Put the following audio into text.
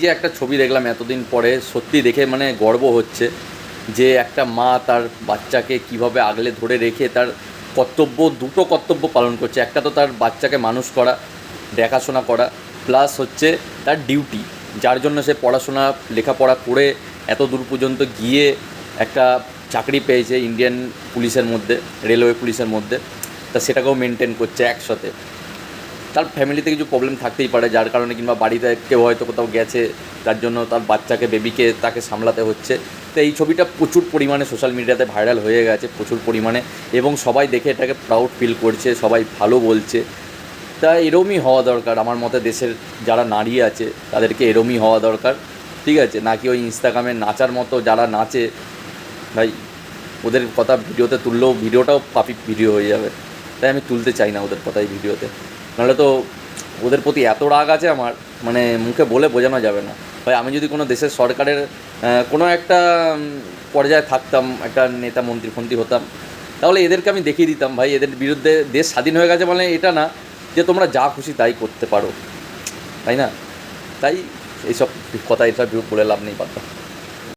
যে একটা ছবি দেখলাম এতদিন পরে, সত্যি দেখে মানে গর্ব হচ্ছে যে একটা মা তার বাচ্চাকে কিভাবে আগলে ধরে রেখে তার কর্তব্য, দুটো কর্তব্য পালন করছে। একটা তো তার বাচ্চাকে মানুষ করা, দেখাশোনা করা, প্লাস হচ্ছে তার ডিউটি, যার জন্য সে পড়াশোনা লেখাপড়া করে এত দূর পর্যন্ত গিয়ে একটা চাকরি পেয়েছে ইন্ডিয়ান পুলিশের মধ্যে, রেলওয়ে পুলিশের মধ্যে। তা সেটাকেও মেনটেন করছে একসাথে। তার ফ্যামিলিতে কিছু প্রবলেম থাকতেই পারে, যার কারণে কিংবা বাড়িতে কেউ হয়তো কোথাও গেছে, তার জন্য তার বাচ্চাকে, বেবিকে তাকে সামলাতে হচ্ছে। তো এই ছবিটা প্রচুর পরিমাণে সোশ্যাল মিডিয়াতে ভাইরাল হয়ে গেছে, প্রচুর পরিমাণে, এবং সবাই দেখে এটাকে প্রাউড ফিল করছে, সবাই ভালো বলছে। তা এরমই হওয়া দরকার আমার মতে। দেশের যারা নারী আছে তাদেরকে এরমই হওয়া দরকার, ঠিক আছে? নাকি ওই ইনস্টাগ্রামে নাচার মতো যারা নাচে, ভাই ওদের কথা ভিডিওতে তুললেও ভিডিওটাও পাবলিক ভিডিও হয়ে যাবে। তাই আমি তুলতে চাই না ওদের কথাই ভিডিওতে। নাহলে তো ওদের প্রতি এত রাগ আছে আমার, মানে মুখে বলে বোঝানো যাবে না। ভাই আমি যদি কোনো দেশের সরকারের কোনো একটা পর্যায়ে থাকতাম, একটা নেতা মন্ত্রী হতাম, তাহলে এদেরকে আমি দেখিয়ে দিতাম ভাই, এদের বিরুদ্ধে দেশ স্বাধীন হয়ে গেছে মানে এটা না যে তোমরা যা খুশি তাই করতে পারো, তাই না? তাই এইসব কথা, এইসব বলে লাভ নেই পাতা।